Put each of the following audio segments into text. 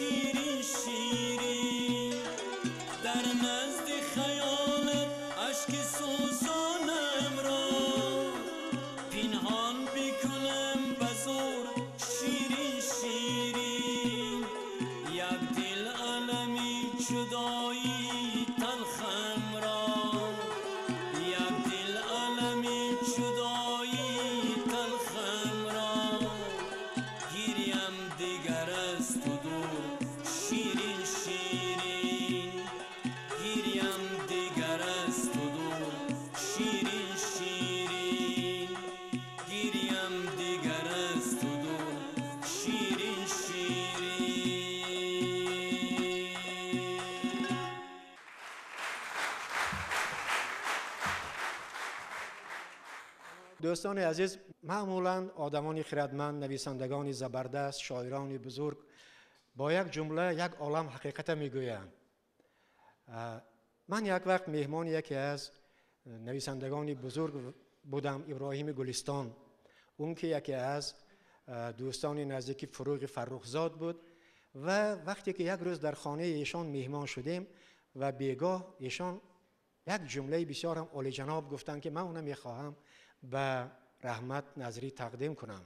شیرین شیرین در نزد خیالت اشک سوزانم را پنهان بکنم بزور شیرین شیرین یک دل علمی جدایی تلخم را یک دل علمی جدایی تلخم را گیریم دیگر از تو دور شیرین شیرین گیریم دیگر از تو دور شیرین شیرین گیریم دیگر از تو دور شیرین شیرین. دوستان عزیز، معمولا آدمان خردمند، نویسندگان زبردست، شاعران بزرگ با یک جمله یک عالم حقیقت میگویند. من یک وقت مهمان یکی از نویسندگان بزرگ بودم، ابراهیم گلستان. اون که یکی از دوستان نزدیک فروغ فرخزاد بود و وقتی که یک روز در خانه ایشان مهمان شدیم و بیگاه ایشان یک جمله بسیار هم عالی جناب گفتن که من اونم میخواهم به رحمت نظری تقدیم کنم.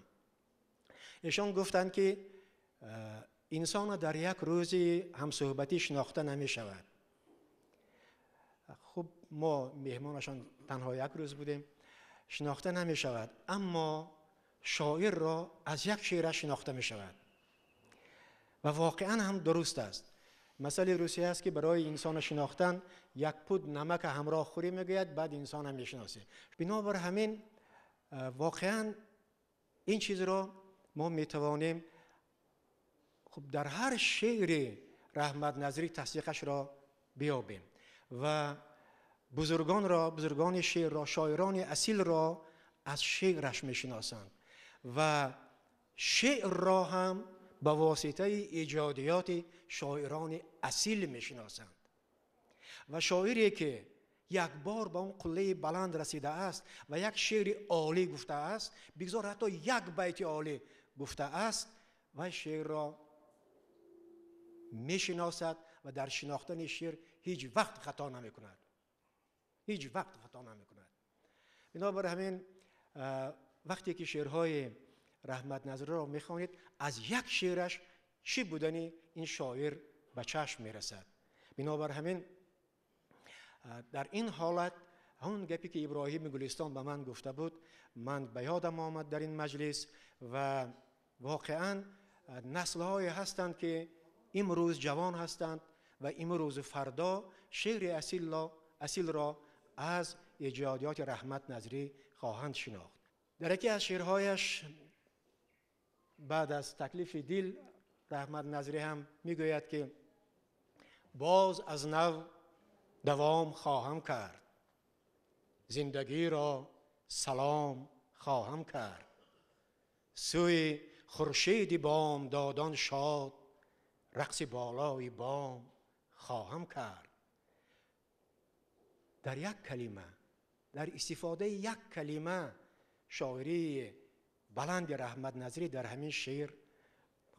ایشان گفتند که انسان در یک روزی همصحبتی شناخته نمی شود. خب ما مهمانشان تنها یک روز بودیم، شناخته نمی شود، اما شاعر را از یک شعرش شناخته می شود و واقعا هم درست است. مثل روسی است که برای انسان شناختن یک پود نمک همراه خوری میگوید، بعد انسان هم میشناسه. بنابر همین واقعا این چیز را ما میتوانیم خب در هر شعر رحمت نظری تصدیقش را بیابیم و بزرگان شعر را، شاعران اصیل را از شعرش میشناسند و شعر را هم به واسطه ایجادیات شاعران اصیل میشناسند. و شاعری که یک بار به اون قله بلند رسیده است و یک شعر عالی گفته است، بگذار حتی یک بیت عالی گفته است، و شعر را میشناسد و در شناختن شعر هیچ وقت خطا نمی کند. هیچ وقت خطا نمی کند. بنابر همین وقتی که شعرهای رحمت نظری را میخوانید، از یک شعرش چی بودنی این شاعر به چشم میرسد. بنابر همین در این حالت همون گپی که ابراهیم گلستان به من گفته بود من به یادم آمد در این مجلس و واقعا نسل‌های هستند که امروز جوان هستند و امروز فردا شعر اصیل را از ایجادیات رحمت نظری خواهند شناخت. در یکی از شعرهایش بعد از تکلیف دل رحمت نظری هم میگوید که باز از نو دوام خواهم کرد، زندگی را سلام خواهم کرد، سوی خورشید بام دادان شاد، رقص بالای بام خواهم کرد. در یک کلمه، در استفاده یک کلمه شاعری بلند رحمت نظری در همین شعر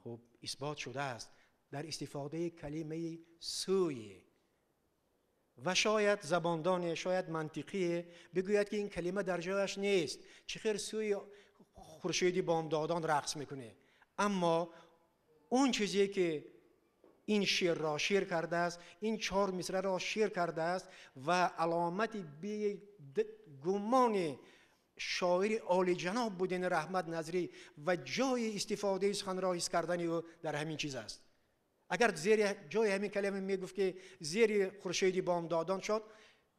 خوب اثبات شده است، در استفاده کلمه سوی. و شاید زباندان، شاید منطقی بگوید که این کلمه در جایش نیست، چخیر سوی خورشیدی بامدادان رقص میکنه. اما اون چیزی که این شعر را شعر کرده است، این 4 مصرع را شعر کرده است و علامت بی گمان شاعر عالی جناب بودن رحمت نظری و جای استفاده سخن را حس کردن او در همین چیز است. اگر زیر جای همین کلمه میگفت که زیر خورشیدی بامدادان شد،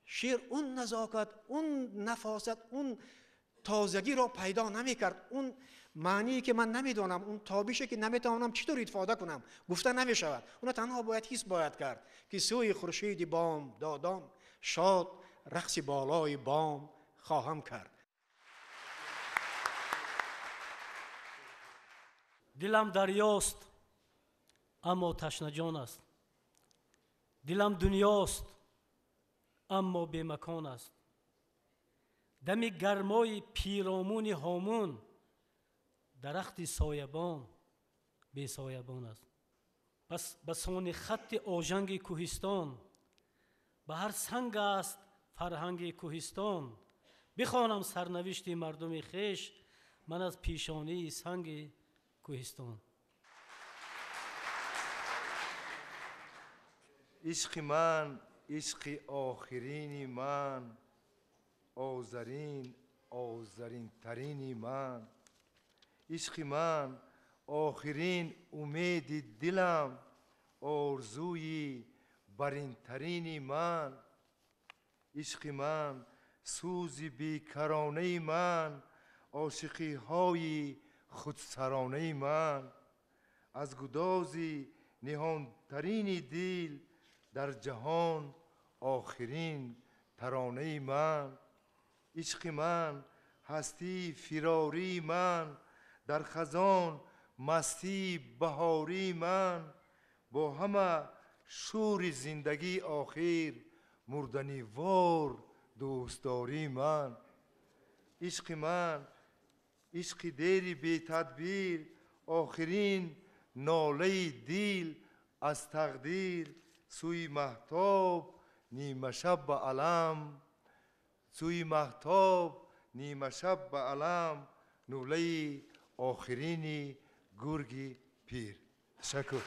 شعر اون نزاکت، اون نفاست، اون تازگی را پیدا نمیکرد. اون معنی که من نمیدانم، اون تابیشه که نمیتوانم چطور ifade کنم، گفته نمیشود. اون تنها باید حس باید کرد که سوی خورشیدی بامدادان شاد، رقص بالای بام خواهم کرد. دلم دریاست اما تشنه جان است، دلم دنیاست اما بی مکان است، دم گرمای پیرامون هامون، درخت سایبان بی سایبان است. به سان خط آژنگ کوهستان، به هر سنگ است فرهنگ کوهستان. بخوانم سرنوشت مردم خیش، من از پیشانی سنگ کوهستان. عشق من عشق آخرینی من، آذرین آذرین ترینی من. عشق من آخرین امید دلم، آرزوی برین ترینی من. عشق من سوز بیکرانه من، عاشقی های خودسرانه من. از گدازی نهان ترین دل، در جهان آخرین ترانه من. عشق من هستی فراری من، در خزان مستی بهاری من. با همه شور زندگی آخر، مردنی وار دوستداری من. عشق من عشق دیر بی تدبیر، آخرین ناله دل از تقدیر. سوی مهتاب نیمه شب به علم، سوی مهتاب نیمه شب به علم، نوله آخرین گرگ پیر. تشکر.